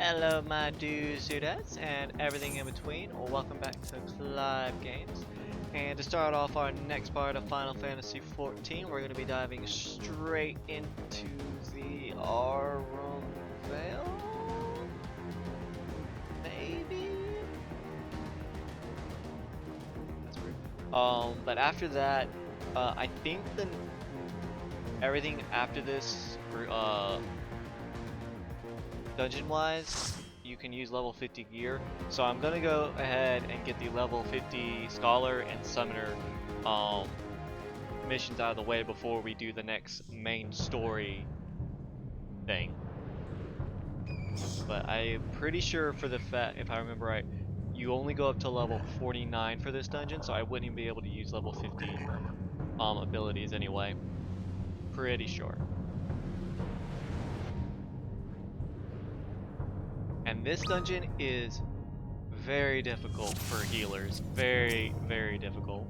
Hello my dudes, dudettes, and everything in between. Welcome back to Clive Games. And to start off our next part of Final Fantasy XIV, we're going to be diving straight into the Aurum Vale? Maybe? That's weird. But after that, I think everything after this, dungeon wise, you can use level 50 gear, so I'm gonna go ahead and get the level 50 scholar and summoner missions out of the way before we do the next main story thing. But I'm pretty sure, for the fact, if I remember right, you only go up to level 49 for this dungeon, so I wouldn't even be able to use level 50 abilities anyway. Pretty sure. And this dungeon is very difficult for healers. Very, very difficult.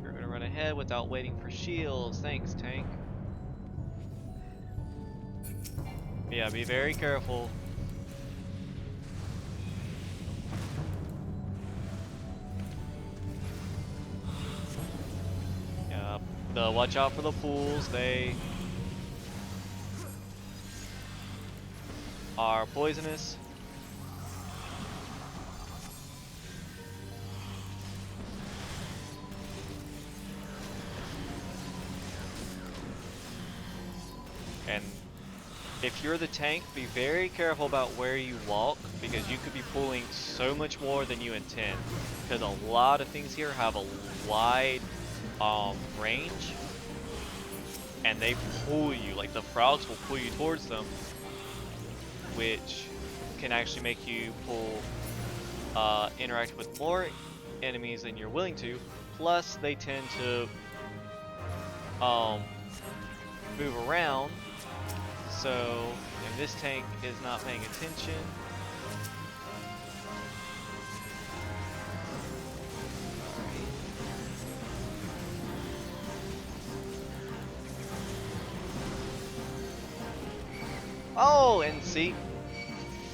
You're gonna run ahead without waiting for shields. Thanks, tank. Yeah, be very careful. Yeah, watch out for the pools. They are poisonous. And if you're the tank, be very careful about where you walk, because you could be pulling so much more than you intend, because a lot of things here have a wide range, and they pull you, like the frogs will pull you towards them, which can actually make you interact with more enemies than you're willing to. Plus, they tend to move around. So, if this tank is not paying attention, oh, and see,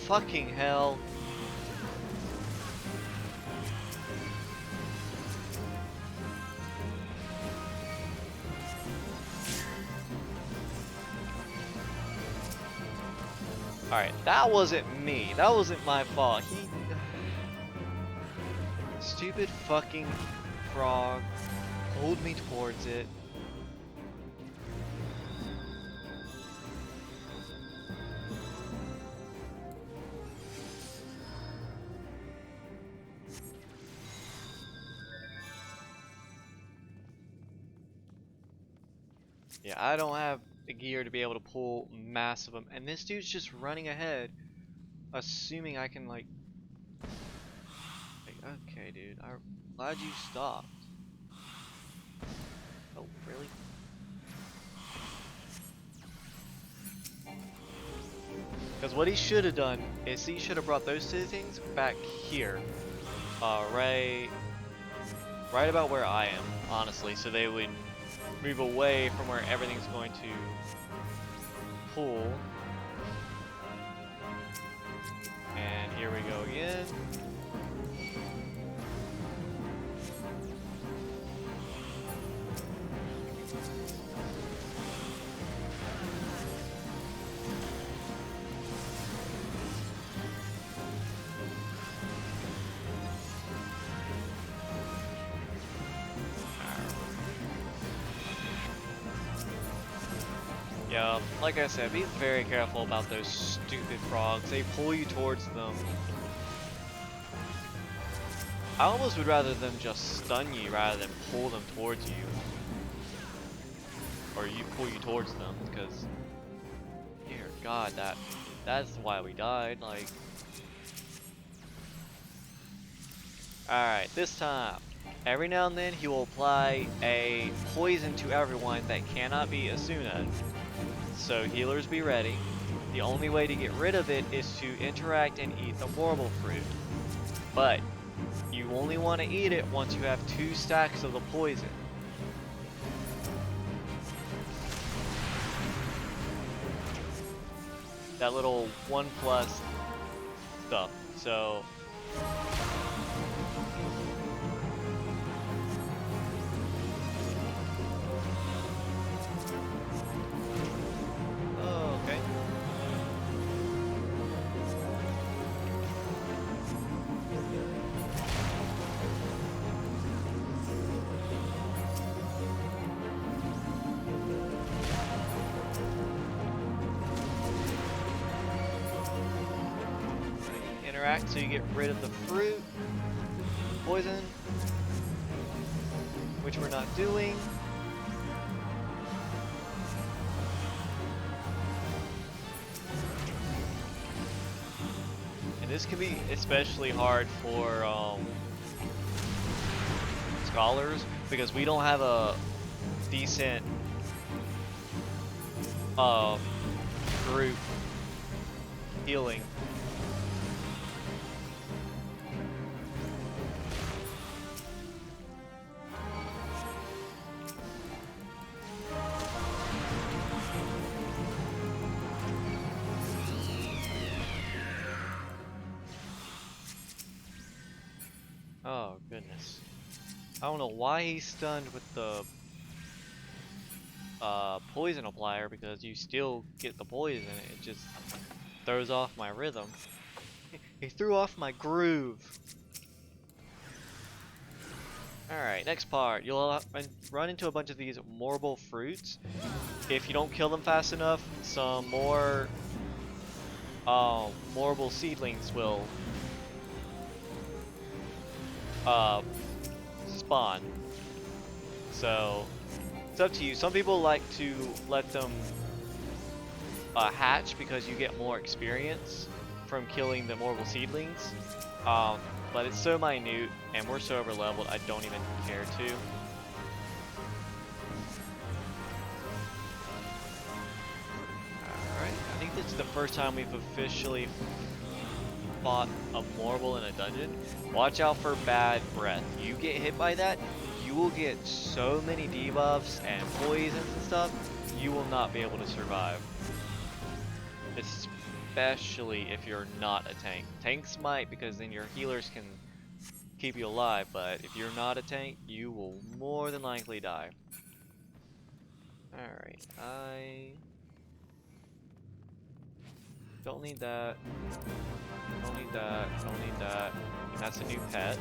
fucking hell. Alright, that wasn't me. That wasn't my fault. Stupid fucking frog pulled me towards it. Yeah, I don't have the gear to be able to pull mass of them, and this dude's just running ahead, assuming I can like okay, dude, I'm glad you stopped. Oh, really? Because what he should have done is he should have brought those two things back here, right about where I am, honestly, so they would move away from where everything's going to pull. And here we go again. Yeah, like I said, be very careful about those stupid frogs. They pull you towards them. I almost would rather them just stun you rather than pull them towards you. Or you pull you towards them, because dear God, that's why we died, like. Alright, this time. Every now and then he will apply a poison to everyone that cannot be Asuna. So healers, be ready. The only way to get rid of it is to interact and eat the marble fruit. But you only want to eat it once you have 2 stacks of the poison. that little 1+ stuff. So oh, okay. Interact so you get rid of the fruit, poison, which we're not doing. And this can be especially hard for scholars because we don't have a decent group healing. Oh goodness. I don't know why he's stunned with the poison applier, because you still get the poison. It just throws off my rhythm. He threw off my groove. Alright, next part. You'll run into a bunch of these morbal fruits. If you don't kill them fast enough, some more morbal seedlings will spawn. So it's up to you. Some people like to let them hatch because you get more experience from killing the morbal seedlings. But it's so minute and we're so over leveled, I don't even care to. Alright, I think this is the first time we've officially fought a morbal in a dungeon. Watch out for bad breath. You get hit by that, you will get so many debuffs and poisons and stuff, you will not be able to survive. Especially if you're not a tank. Tanks might, because then your healers can keep you alive, but if you're not a tank, you will more than likely die. Alright, I don't need that. Don't need that. Don't need that. And that's a new pet.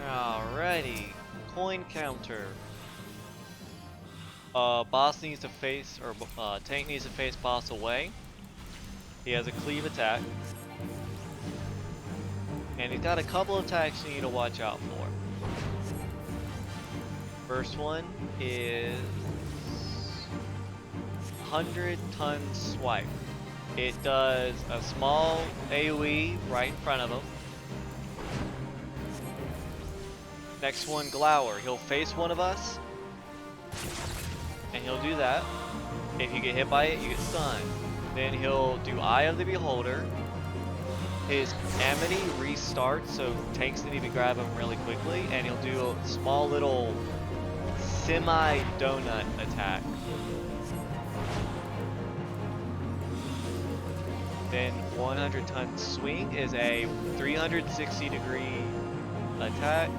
Alrighty, coin counter. Boss needs to face, or tank needs to face boss away. He has a cleave attack. And he's got a couple of attacks you need to watch out for. First one is 100-ton swipe. It does a small AoE right in front of him. Next one, Glower. He'll face one of us, and he'll do that. If you get hit by it, you get stunned. Then he'll do Eye of the Beholder. His Amity restarts, so tanks need to grab him really quickly, and he'll do a small little semi-donut attack. Then 100-ton swing is a 360-degree attack.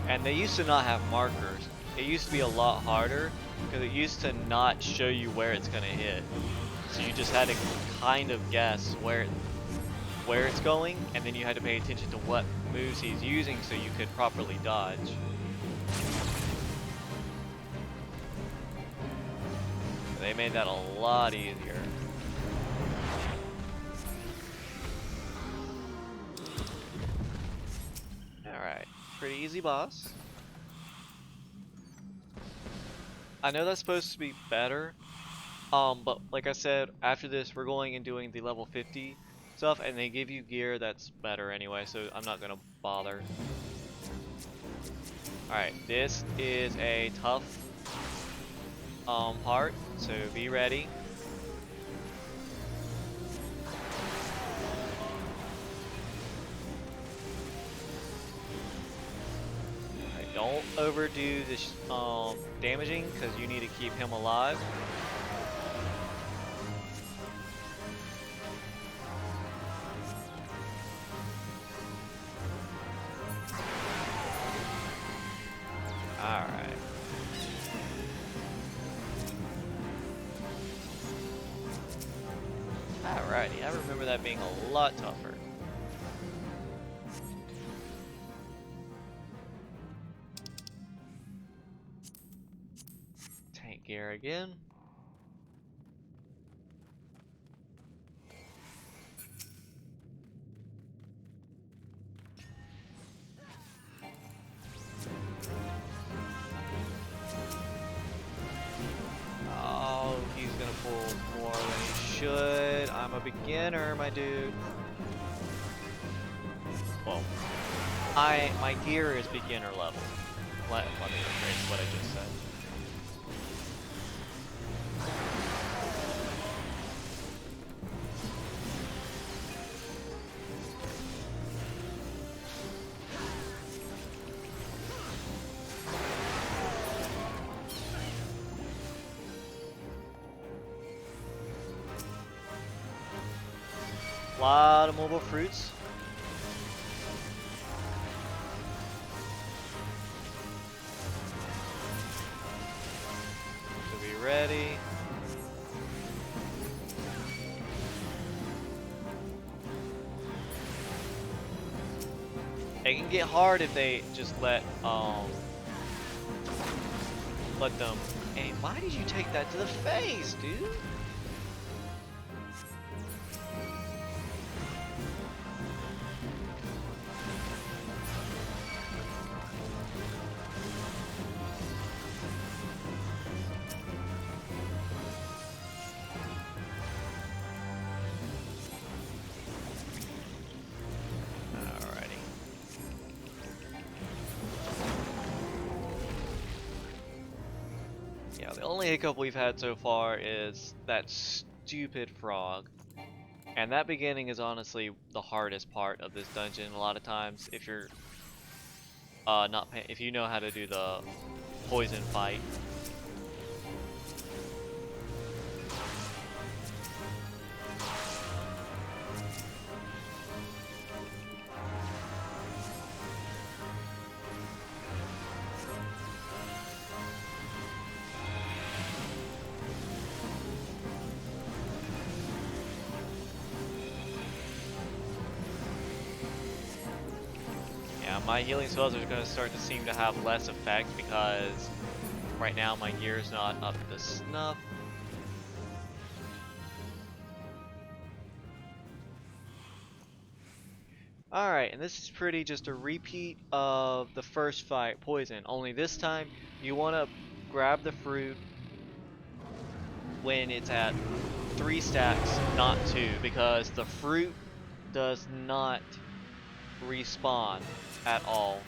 And they used to not have markers. It used to be a lot harder because it used to not show you where it's gonna hit. So you just had to kind of guess where it's going, and then you had to pay attention to what moves he's using so you could properly dodge. They made that a lot easier. Alright, pretty easy boss. I know that's supposed to be better, but like I said, after this we're going and doing the level 50 stuff, and they give you gear that's better anyway, so I'm not gonna bother. Alright, this is a tough part, so be ready. Alright, don't overdo this damaging, because you need to keep him alive. Alright. Alrighty, I remember that being a lot tougher. Tank gear again. Oh, he's gonna pull more than he should. I'm a beginner, my dude. Well, my gear is beginner level. Let me rephrase what I just said. A lot of mobile fruits. So be ready. It can get hard if they just let them. Hey, why did you take that to the face, dude? Yeah, the only hiccup we've had so far is that stupid frog. And that beginning is honestly the hardest part of this dungeon. A lot of times, if you're if you know how to do the poison fight. My healing spells are going to start to seem to have less effect because right now my gear is not up to snuff. Alright, and this is pretty just a repeat of the first fight, Poison. Only this time, you want to grab the fruit when it's at 3 stacks, not 2, because the fruit does not respawn at all.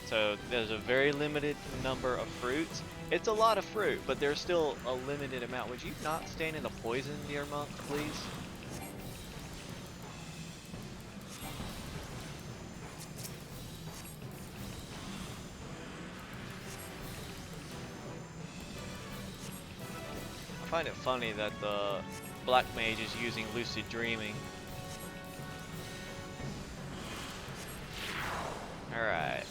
So there's a very limited number of fruits. It's a lot of fruit, but there's still a limited amount. Would you not stand in the poison, dear monk, please? I find it funny that the Black Mage is using lucid dreaming. Alright.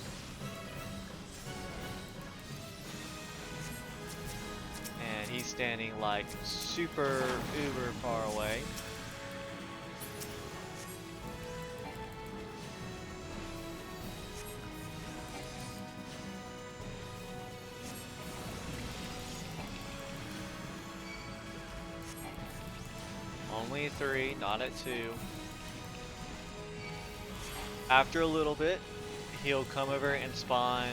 And he's standing like super uber far away. Only 3, not at 2. After a little bit, he'll come over and spawn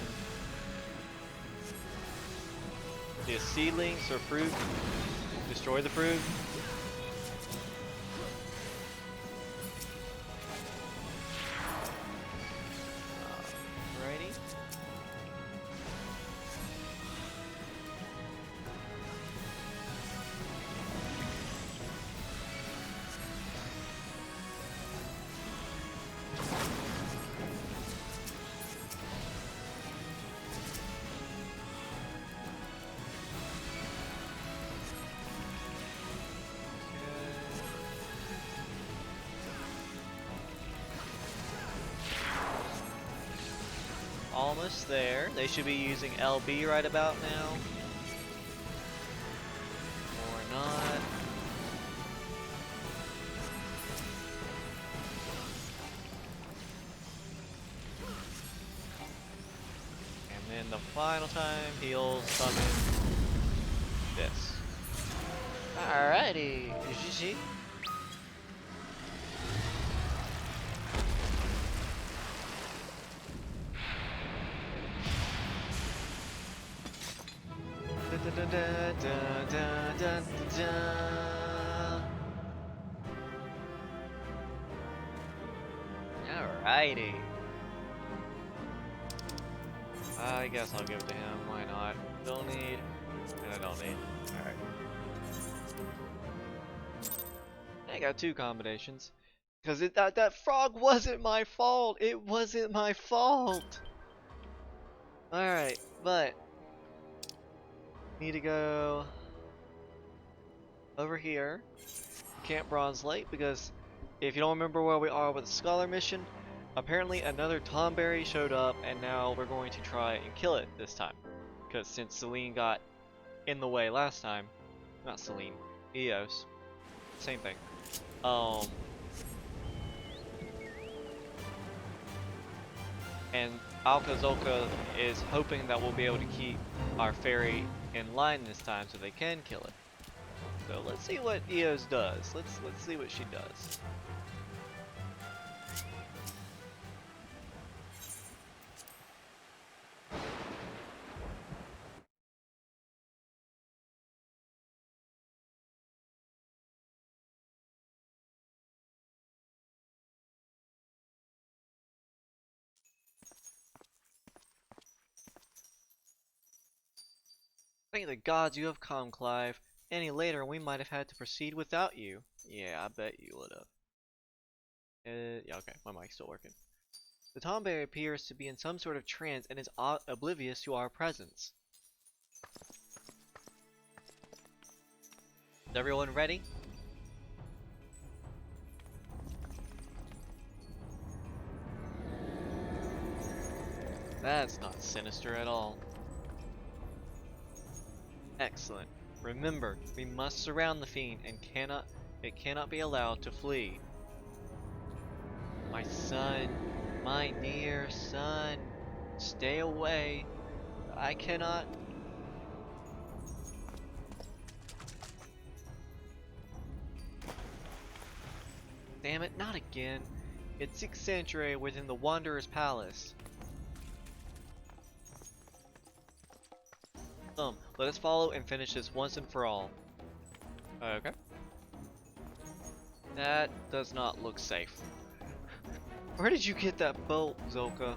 the seedlings or fruit. Destroy the fruit. Alrighty. Almost there. They should be using LB right about now. Or not. And then the final time he'll summon this. Alrighty. GG. Alrighty. I guess I'll give it to him. Why not? Don't need. And I don't need. Alright. I got 2 combinations. Because that frog wasn't my fault. It wasn't my fault. Alright, but need to go over here, Camp Bronze Lake, because if you don't remember where we are with the Scholar mission, apparently another Tomberry showed up, and now we're going to try and kill it this time. Because since Celine got in the way last time, not Celine, Eos, same thing. And Alka-Zolka is hoping that we'll be able to keep our fairy in line this time so they can kill it. So let's see what Eos does. Let's see what she does. Thank the gods you have come, Clive. Any later, we might have had to proceed without you. Yeah, I bet you would have. Yeah, okay, my mic's still working. The Tomberry appears to be in some sort of trance and is oblivious to our presence. Is everyone ready? That's not sinister at all. Excellent. Remember, we must surround the fiend and it cannot be allowed to flee. My son, my dear son, stay away. I cannot. Damn it, not again. It's 6th century within the Wanderer's Palace. Let us follow and finish this once and for all. Okay. That does not look safe. Where did you get that bolt, Zolka?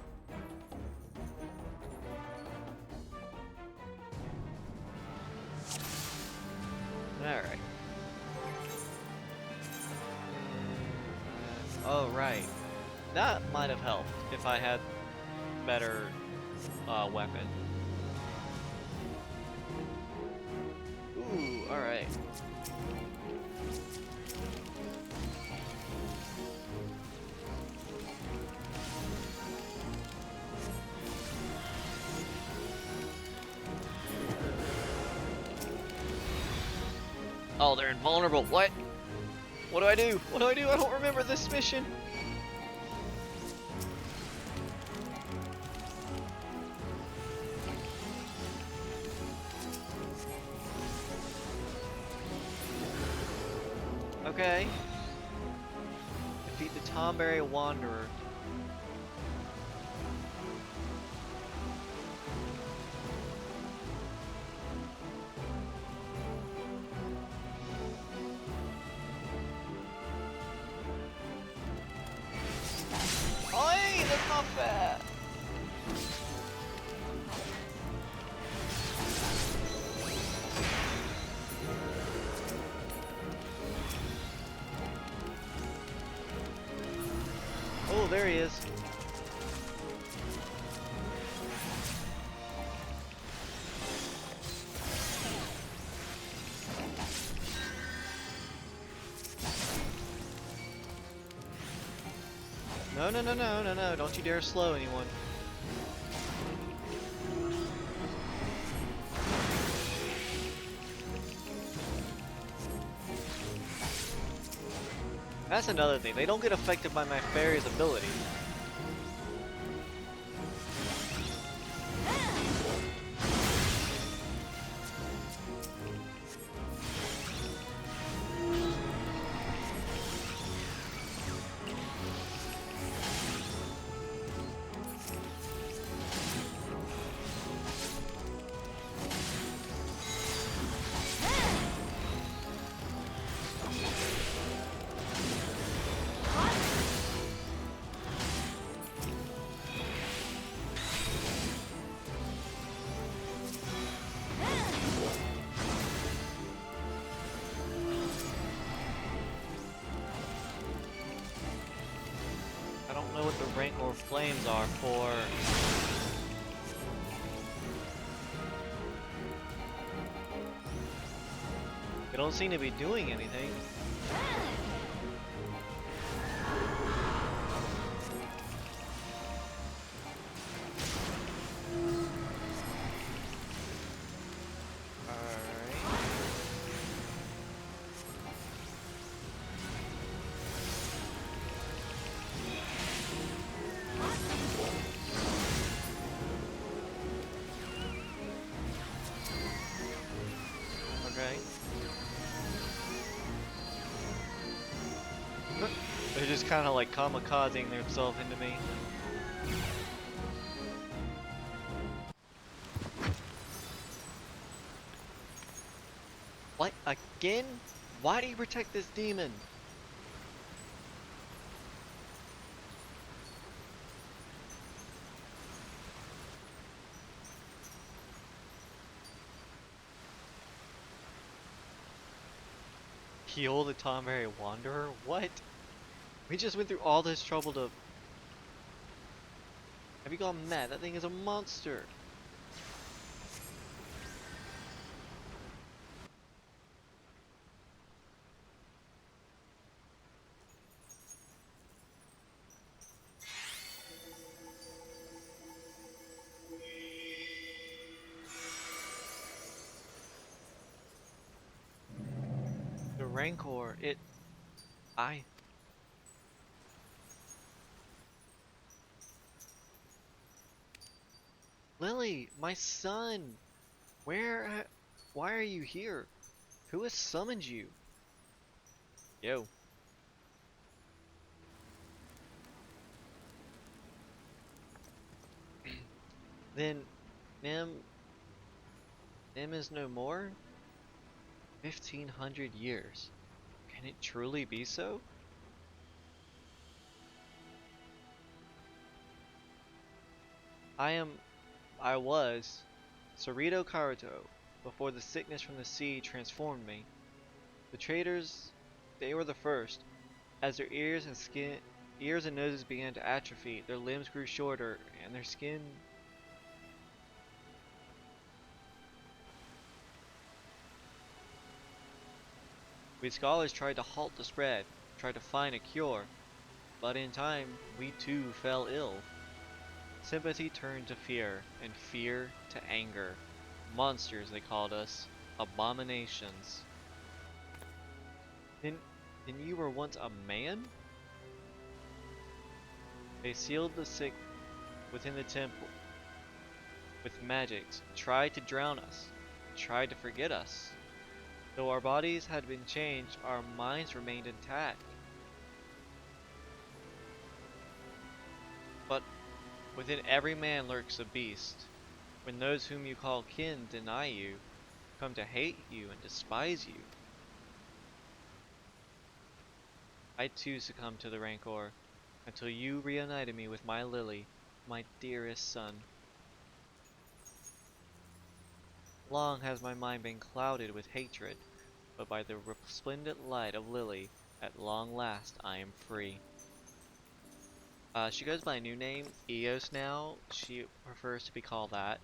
Alright. Oh, right. That might have helped if I had better weapon. Ooh, alright. Oh, they're invulnerable. What? What do I do? What do I do? I don't remember this mission. Okay. Defeat the Tomberry Wanderer. Oh, hey, that's not fair. Oh, there he is. No, no, no, no, no, no. Don't you dare slow anyone. That's another thing. They don't get affected by my fairy's ability. I don't know what the Rancor flames are for. They don't seem to be doing anything. Okay. They're just kind of like kamikazing themselves into me. What? Again? Why do you protect this demon? Heal the Tomberry Wanderer? What? We just went through all this trouble to... Have you gone mad? That thing is a monster. The Rancor, Lily, my son! Why are you here? Who has summoned you? Yo. Then, Nim is no more? 1500 years. Can it truly be so? I was Cerrito Karuto before the sickness from the sea transformed me. The traders, they were the first. As their ears and noses began to atrophy, their limbs grew shorter, and their skin... We scholars tried to halt the spread, tried to find a cure, but in time, we too fell ill. Sympathy turned to fear, and fear to anger. Monsters, they called us. Abominations. Then, then you were once a man? They sealed the sick within the temple with magics, tried to drown us, tried to forget us. Though our bodies had been changed, our minds remained intact. But within every man lurks a beast. When those whom you call kin deny you, come to hate you and despise you. I too succumbed to the rancor, until you reunited me with my Lily, my dearest son. Long has my mind been clouded with hatred, but by the resplendent light of Lily, at long last I am free. She goes by a new name, Eos now. She prefers to be called that.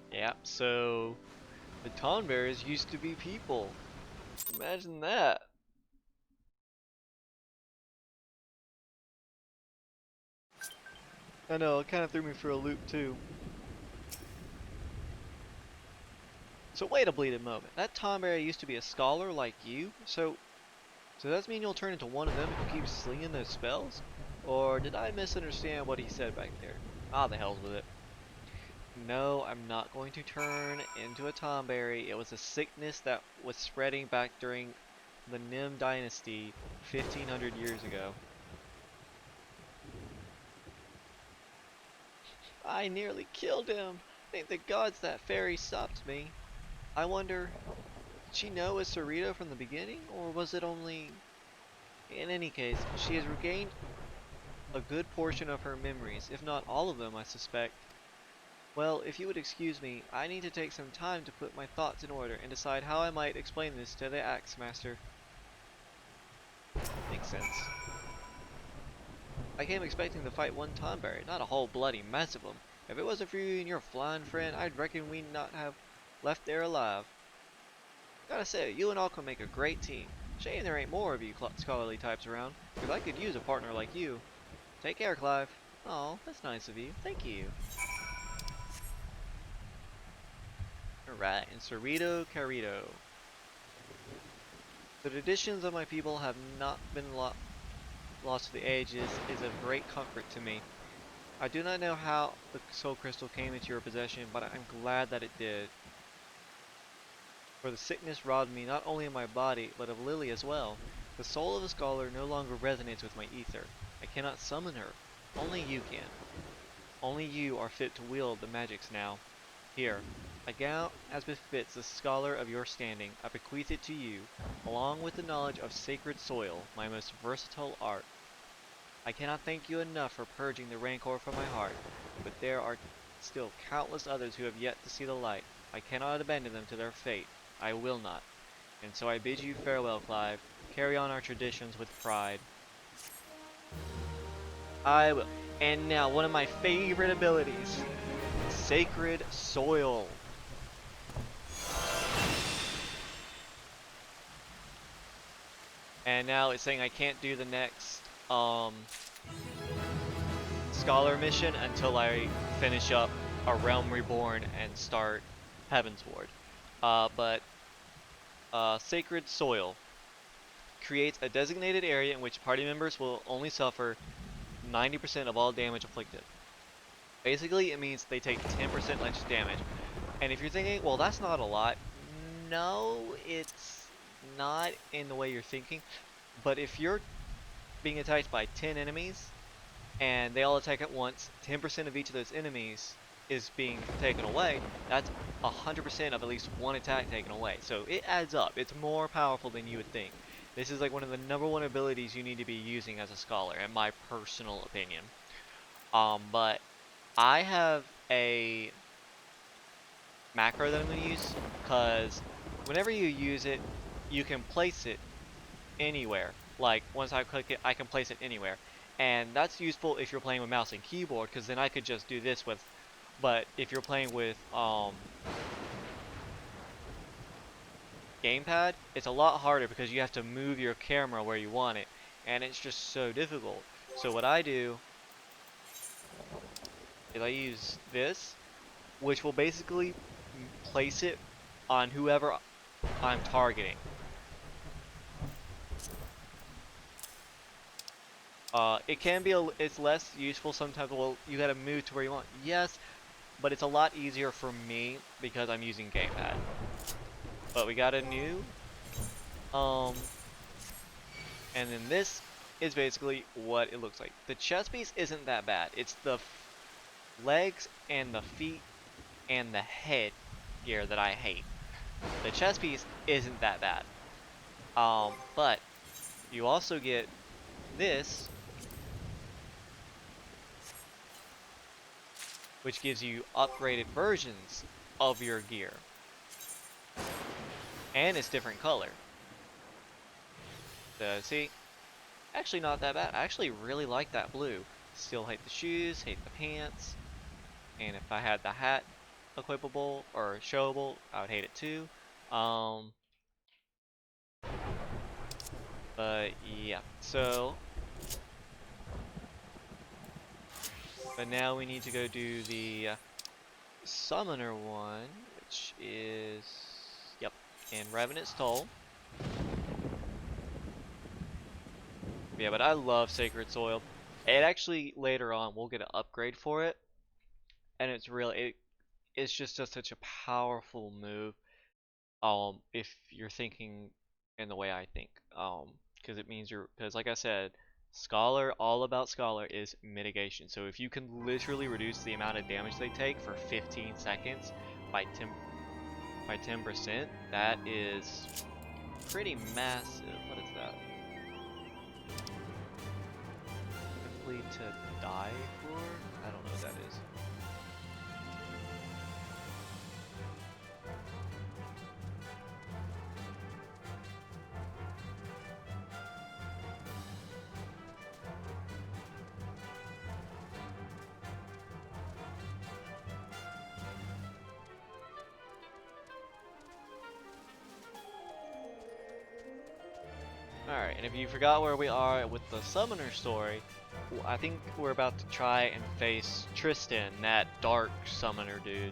Yeah, so the Tonberries used to be people. Imagine that. I know, it kind of threw me for a loop too. So wait a bleeding moment. That Tonberry used to be a scholar like you? So does that mean you'll turn into one of them if you keep slinging those spells? Or did I misunderstand what he said back there? Ah, the hell's with it. No, I'm not going to turn into a Tomberry. It was a sickness that was spreading back during the Nim Dynasty 1500 years ago. I nearly killed him. Thank the gods that fairy stopped me. I wonder, did she know a Sarita from the beginning, or was it only... In any case, she has regained a good portion of her memories, if not all of them, I suspect. Well, if you would excuse me, I need to take some time to put my thoughts in order and decide how I might explain this to the Axe Master. Makes sense. I came expecting to fight one Tonberry, not a whole bloody mess of them. If it wasn't for you and your flying friend, I'd reckon we'd not have left there alive. Gotta say, you and all can make a great team. Shame there ain't more of you scholarly types around, because I could use a partner like you. Take care, Clive. Oh, that's nice of you. Thank you. Alright, and Cerrito Carrito. The traditions of my people have not been lost to the ages is of great comfort to me. I do not know how the soul crystal came into your possession, but I'm glad that it did. For the sickness robbed me not only of my body, but of Lily as well. The soul of a scholar no longer resonates with my ether. I cannot summon her. Only you can. Only you are fit to wield the magics now. Here, a gown as befits a scholar of your standing, I bequeath it to you, along with the knowledge of sacred soil, my most versatile art. I cannot thank you enough for purging the rancor from my heart, but there are still countless others who have yet to see the light. I cannot abandon them to their fate. I will not. And so I bid you farewell, Clive. Carry on our traditions with pride. I will. And now, one of my favorite abilities. Sacred Soil. And now it's saying I can't do the next scholar mission until I finish up A Realm Reborn and start Heavensward. Sacred Soil creates a designated area in which party members will only suffer 90% of all damage inflicted. Basically, it means they take 10% less damage. And if you're thinking, well, that's not a lot. No, it's not in the way you're thinking. But if you're being attacked by 10 enemies, and they all attack at once, 10% of each of those enemies is being taken away, that's 100% of at least one attack taken away. So it adds up. It's more powerful than you would think. This is like one of the #1 abilities you need to be using as a scholar, in my personal opinion. But I have a macro that I'm going to use, because whenever you use it, you can place it anywhere. Like, once I click it, I can place it anywhere. And that's useful if you're playing with mouse and keyboard, because then I could just do this with, but if you're playing with gamepad, it's a lot harder because you have to move your camera where you want it, and it's just so difficult. So what I do is I use this, which will basically place it on whoever I'm targeting. It can be it's less useful sometimes. Well, you gotta move to where you want. Yes, but it's a lot easier for me because I'm using gamepad. But we got a new, um, and then this is basically what it looks like. The chest piece isn't that bad. It's the legs and the feet and the head gear that I hate. The chest piece isn't that bad. But you also get this, which gives you upgraded versions of your gear. And it's different color. So see, actually not that bad. I actually really like that blue. Still hate the shoes, hate the pants. And if I had the hat equipable or showable, I would hate it too. But yeah, so but now we need to go do the summoner one, which is, yep, in Revenant's Toll. Yeah, but I love Sacred Soil. It actually, later on, we'll get an upgrade for it. And it's just such a powerful move. If you're thinking in the way I think. Because it means because like I said, Scholar, all about Scholar is mitigation. So if you can literally reduce the amount of damage they take for 15 seconds by 10%, that is pretty massive. What is that? Simply to die for? I don't know what that is. Alright, and if you forgot where we are with the Summoner story, I think we're about to try and face Tristan, that dark Summoner dude.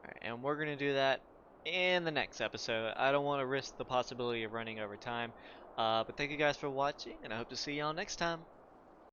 Alright, and we're gonna do that in the next episode. I don't want to risk the possibility of running over time. But thank you guys for watching, and I hope to see y'all next time.